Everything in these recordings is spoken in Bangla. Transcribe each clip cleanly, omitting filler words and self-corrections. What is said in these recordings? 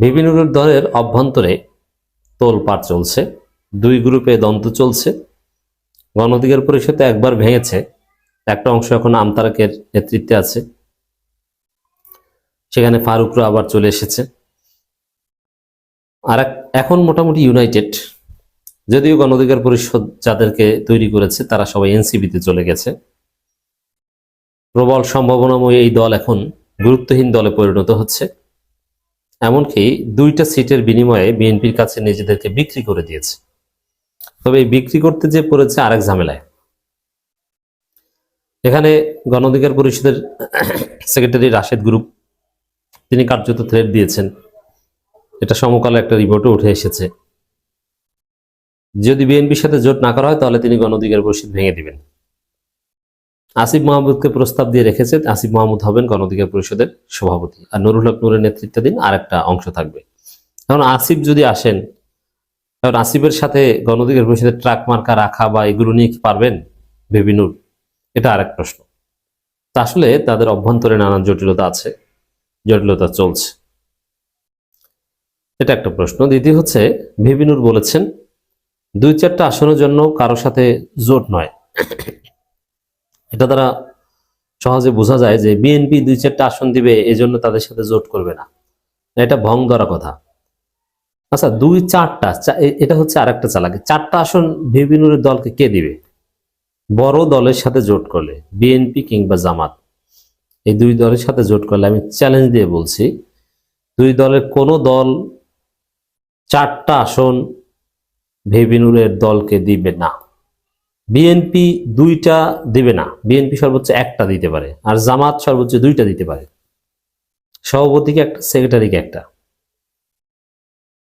বিভিন্ন দলের অভ্যন্তরে তোলপাড় চলছে, দুই গ্রুপে দ্বন্দ্ব চলছে। গণ অধিকার পরিষদ একবার ভেঙেছে, একটা অংশ এখন আমতারাকের নেতৃত্বে আছে, সেখানে ফারুকরা আবার চলে এসেছে। আর এখন মোটামুটি ইউনাইটেড, যদিও গণ অধিকার পরিষদ যাদেরকে তৈরি করেছে তারা সবাই এনসিপিতে চলে গেছে। প্রবল সম্ভাবনাময় এই দল এখন গুরুত্বহীন দলে পরিণত হচ্ছে, এমনকি 2টা সিটের বিনিময়ে বিএনপির কাছে নিজেদেরকে বিক্রি করে দিয়েছে। তবে এই বিক্রি করতে যে পড়েছে আরেক ঝামেলায়। এখানে গণ অধিকার পরিষদের সেক্রেটারি রাশেদ গ্রুপ, তিনি কার্যত থ্রেট দিয়েছেন, এটা সমকালে একটা রিপোর্টে উঠে এসেছে, যদি বিএনপির সাথে জোট না করা হয় তাহলে তিনি গণ অধিকার পরিষদ ভেঙে দিবেন। আসিফ মাহমুদকে প্রস্তাব দিয়ে রেখেছে, আসিফ মাহমুদ হবেন গণ অধিকার পরিষদের সভাপতি, আর নুরুল হক নূরের নেতৃত্বাধীন আর একটা অংশ থাকবে। এখন আসিফ যদি আসেন, কারণ আসিফের সাথে গণ অধিকার পরিষদের ট্রাক মার্কা রাখা বা এগুলো নিয়ে কি পারবেন বেবিনুর, এটা আরেক প্রশ্ন। তা আসলে তাদের অভ্যন্তরে নানান জটিলতা আছে, জটিলতা চলছে, এটা একটা প্রশ্ন। দ্বিতীয় হচ্ছে, বেবিনুর বলেছেন 2-4টা আসনের জন্য কারোর সাথে জোট নয়। এটা দ্বারা সহজে বোঝা যায় যে বিএনপি 2-4টা আসন দিবে, এজন্য তাদের সাথে জোট করবে না, এটা ভং ধরা কথা। আচ্ছা, 2-4টা, এটা হচ্ছে আরেকটা চালাকি। 4টা আসন বেবিনুরের দলকে কে দিবে? বড় দলের সাথে জোট করলে, বিএনপি কিংবা জামাত, এই 2 দলের সাথে জোট করলে, আমি চ্যালেঞ্জ দিয়ে বলছি, 2 দলের কোনো দল 4টা আসন বেবিনুরের দলকে দিবে না। বিএনপি 2টা দিবে না, বিএনপি সর্বোচ্চ 1টা দিতে পারে, আর জামাত সর্বোচ্চ 2টা দিতে পারে, সভাপতিকে একটা, সেক্রেটারিকে একটা।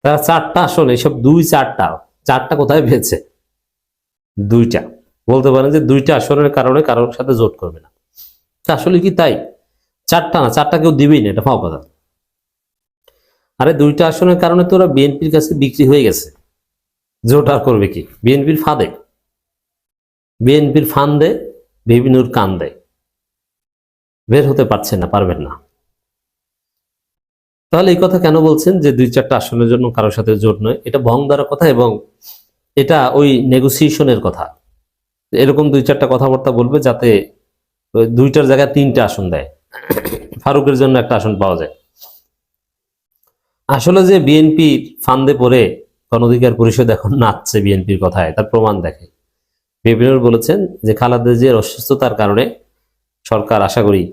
তারা 4টা আসন, এইসব 2-4টা কোথায় পেয়েছে? 2টা বলতে পারেন যে 2টা আসনের কারণে কারোর সাথে জোট করবে না। আসলে কি তাই? 4টা না, 4টা কেউ দিবেই না, এটা পাও কথা। আরে 2টা আসনের কারণে তো ওরা বিএনপির কাছে বিক্রি হয়ে গেছে, জোট আর করবে কি? বিএনপির ফাঁদে, বিএনপির ফান্দে বেবিনুর কান্দে, বের হতে পারছেন না, পারবেন না। তাহলে এই কথা কেন বলছেন যে 2-4টা আসনের জন্য কারোর সাথে জোট নয়? এটা ভং দ্বারা কথা, এবং এটা ওই নেগোসিয়েশনের কথা। এরকম 2-4টা কথাবার্তা বলবে যাতে 2টার জায়গায় 3টা আসন দেয়, ফারুকের জন্য একটা আসন পাওয়া যায়। আসলে যে বিএনপির ফান্দে পড়ে গণ অধিকার পরিষদ এখন নাচছে বিএনপির কথায়, তার প্রমাণ দেখে। বেবিনুর বলেছেন যে খালেদা জিয়ার অসুস্থতার কারণে সরকার আশা করি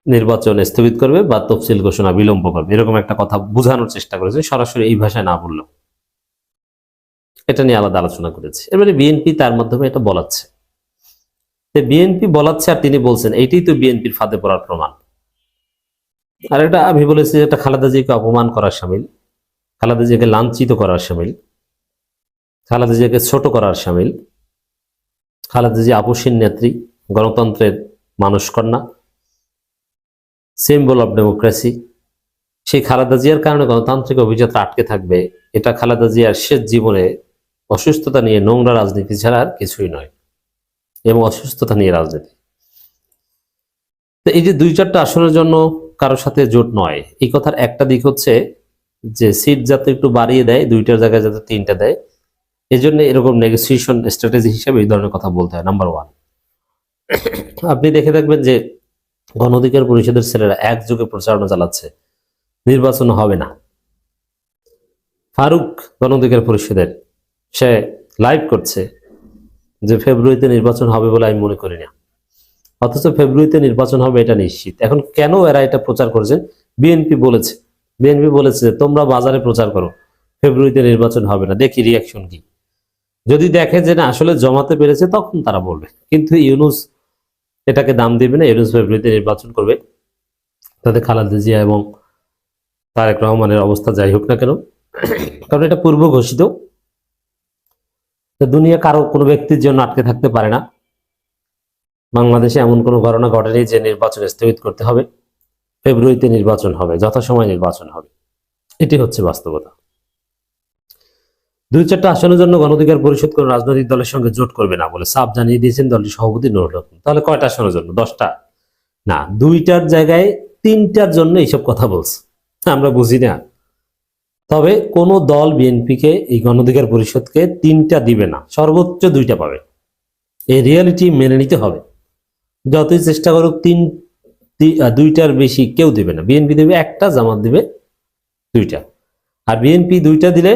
নির্বাচন স্থগিত করবে বা তফসিল ঘোষণা বিলম্ব করবে, এরকম একটা কথা বোঝানোর চেষ্টা করেছে, সরাসরি এই ভাষায় না বললেও। এটা নিয়ে আলাদা আলোচনা করেছে। এবারে বিএনপি তার মাধ্যমে এটা বলাচ্ছে, বিএনপি বলাচ্ছে আর তিনি বলছেন, এইটাই তো বিএনপির ফাঁদে পড়ার প্রমাণ। আর এটা আমি বলেছি, এটা খালেদা জিয়াকে অপমান করার সামিল, খালেদা জিয়াকে লাঞ্ছিত করার সামিল, খালেদা জিয়াকে ছোট করার সামিল। খালেদা জিয়া আপসীন নেত্রী, গণতন্ত্রের মানুষ কন্যা, সিম্বল অফ ডেমোক্রেসি। সেই খালেদা জিয়ার কারণে গণতান্ত্রিক অভিযাত্রা আটকে থাকবে, এটা খালেদা জিয়ার শেষ জীবনে অসুস্থতা নিয়ে নোংরা রাজনীতি ছাড়া আর কিছুই নয়, এবং অসুস্থতা নিয়ে রাজনীতি। তো এই যে 2-4টা আসনের জন্য কারোর সাথে জোট নয়, এই কথার একটা দিক হচ্ছে যে সিট যাতে একটু বাড়িয়ে দেয়, 2টার জায়গায় যাতে 3টা দেয়, এই জন্য এরকম নেগোসিয়েশন স্ট্র্যাটেজি হিসেবে এই ধরনের কথা বলতে হয়। নাম্বার 1, আপনি দেখে থাকবেন যে গণ অধিকার পরিষদের ছেলেরা একযোগে প্রচারণা চালাচ্ছে নির্বাচন হবে না। ফারুক গণ অধিকার পরিষদের, সে লাইভ করছে যে ফেব্রুয়ারিতে নির্বাচন হবে বলে আমি মনে করি না, অথচ ফেব্রুয়ারিতে নির্বাচন হবে এটা নিশ্চিত। এখন কেন এরা এটা প্রচার করছেন? বিএনপি বলেছে, যে তোমরা বাজারে প্রচার করো ফেব্রুয়ারিতে নির্বাচন হবে না, দেখি রিয়াকশন কি। যদি দেখে যে না আসলে জমাতে পেরেছে, তখন তারা বলবে। কিন্তু ইউনূস এটাকে দাম দিবে না, ইউনূস ফেব্রুয়ারিতে নির্বাচন করবে, তাতে খালেদা জিয়া এবং তারেক রহমানের অবস্থা যাই হোক না কেন, কারণ এটা পূর্ব ঘোষিত। দুনিয়া কারো কোনো ব্যক্তির জন্য আটকে থাকতে পারে না। বাংলাদেশে এমন কোনো ঘটনা ঘটেনি যে নির্বাচন স্থগিত করতে হবে, ফেব্রুয়ারিতে নির্বাচন হবে, যথাসময় নির্বাচন হবে, এটি হচ্ছে বাস্তবতা। 2-4টা আসনের জন্য গণ অধিকার পরিষদ কোন রাজনৈতিক দলের সঙ্গে জোট করবে না বলে সাফ জানিয়ে দিয়েছেন দলটির সভাপতি নুরুল হক। তাহলে কয়টা আসনের জন্য? 10টা না, 2টার জায়গায় 3টার জন্য এইসব কথা বলছে। আমরা বুঝি না। তবে কোনো দল বিএনপিকে এই গণ অধিকার পরিষদকে 3টা দিবে না, সর্বোচ্চ 2টা পাবে। এই রিয়ালিটি মেনে নিতে হবে। যতই চেষ্টা করুক 2টার বেশি কেউ দেবে না। বিএনপি দেবে 1টা, জামাত দিবে 2টা। আর বিএনপি 2টা দিলে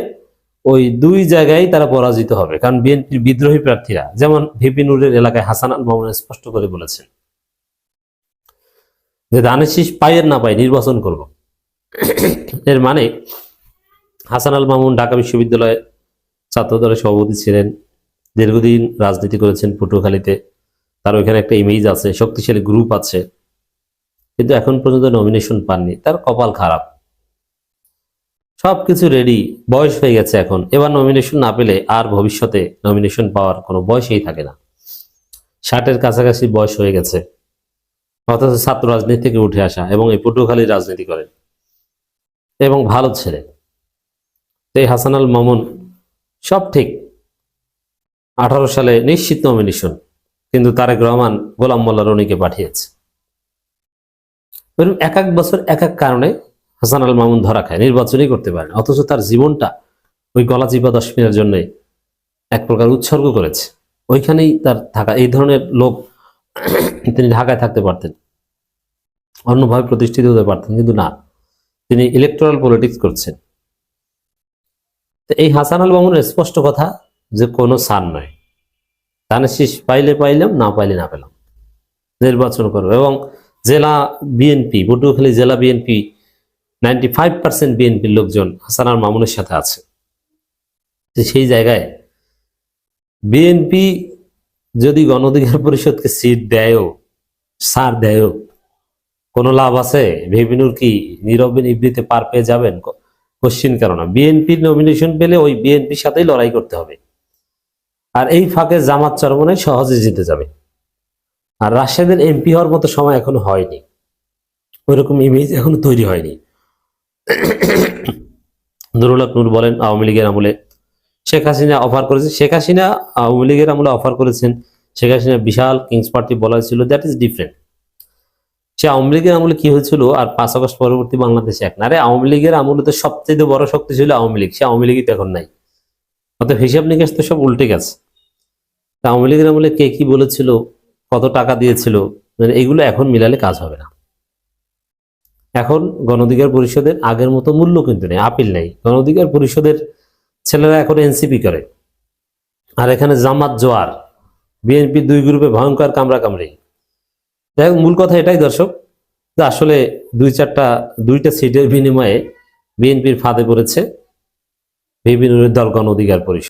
ওই 2 জায়গায় তারা পরাজিত হবে, কারণ বিএনপির বিদ্রোহী প্রার্থীরা, যেমন ভিপি নুরের এলাকায় হাসান আল মামুন স্পষ্ট করে বলেছেন যে ধানের শীষ পাই আর না পাই নির্বাচন করব। এর মানে হাসান আল মামুন ঢাকা বিশ্ববিদ্যালয়ে ছাত্র দলের সভাপতি ছিলেন, দীর্ঘদিন রাজনীতি করেছেন পটুয়াখালীতে, তার ওইখানে একটা ইমেজ আছে, শক্তিশালী গ্রুপ আছে, কিন্তু এখন পর্যন্ত নমিনেশন পাননি। তার কপাল খারাপ, সবকিছু রেডি, বয়স হয়ে গেছে এখন। এবার নমিনেশন না পেলে আর ভবিষ্যতে নমিনেশন পাওয়ার কোনো বয়সই থাকে না। 60-এর কাছাকাছি বয়স হয়ে গেছে, অথচ ছাত্র রাজনীতি থেকে উঠে আসা এবং এই পটুয়াখালীর রাজনীতি করেন এবং ভালো ছেলে। এই হাসান আল মামুন সব ঠিক, 18 সালে নিশ্চিত নমিনেশন, কিন্তু তারেক রহমান গোলাম মোল্লা রনিকে পাঠিয়েছে। এক এক বছর এক এক কারণে হাসান আল মামুন ধরা খায়, নির্বাচনই করতে পারেন, অথচ তার জীবনটা ওই গলা চিপা 10 মিনিটের জন্য এক প্রকার উৎসর্গ করেছে। ওইখানেই তার থাকা। এই ধরনের লোক তিনি ঢাকায় থাকতে পারতেন, অন্যভাবে প্রতিষ্ঠিত হতে পারতেন, কিন্তু না, তিনি ইলেকটোরাল পলিটিক্স করছেন। এই হাসান আল মামুনের স্পষ্ট কথা যে কোনো সার নয়, ধানের শীষ পাইলে পাইলাম, না পাইলে না পেলাম, নির্বাচন করবো। এবং জেলা বিএনপি, পটুয়াখালী জেলা বিএনপি 95% বিএনপির লোকজন হাসান আল মামুনের সাথে আছে। সেই জায়গায় বিএনপি যদি গণ অধিকার পরিষদকে সিট দেয়ও, সার দেয়ও, কোনো লাভ আছে? ভিপিনুর কি নীরবে নিবৃত্তে পার পেয়ে যাবেন? কোশ্চিন কারণ বিএনপির নমিনেশন পেলে ওই বিএনপির সাথেই লড়াই করতে হবে। আর এই ফাঁকে জামাত চরমনায় সহজে জিতে যাবে। আর রাশেদের এমপি হওয়ার মতো সময় এখনো হয়নি, ওইরকম ইমেজ এখনো তৈরি হয়নি। নুরুল হক নূর বলেন আওয়ামী লীগের আমলে শেখ হাসিনা অফার করেছে, শেখ হাসিনা আওয়ামী লীগের আমলে অফার করেছেন, শেখ হাসিনা বিশাল কিংস পার্টি বলা হয়েছিল, দ্যাট ইজ ডিফারেন্ট। সে আওয়ামী লীগের আমলে কি হয়েছিল আর 5 আগস্ট পরবর্তী বাংলাদেশে এক না। আরে আওয়ামী লীগের আমলে তো সবচেয়ে বড় শক্তি ছিল আওয়ামী লীগ, সে আওয়ামী লীগই তো এখন নাই। অর্থাৎ হিসাব নিকাশ তো সব উল্টে গেছে। আওয়ামী লীগের আমলে কে কি বলেছিল, কত টাকা দিয়েছিল, মানে এগুলো এখন মিলালে কাজ হবে না। এখন গণ অধিকার পরিষদের আগের মতো মূল্য কিন্তু নেই, আপিল নেই। গণ অধিকার পরিষদের ছেলেরা এখন এনসিপি করে, আর এখানে জামাত জোয়ার, বিএনপি 2 গ্রুপে ভয়ঙ্কর কামড়াকামড়ি। যাই হোক, মূল কথা এটাই দর্শক, যে আসলে 2টা সিটের বিনিময়ে বিএনপির ফাঁদে পড়েছে ভিপি নুরের দল গণ অধিকার পরিষদ।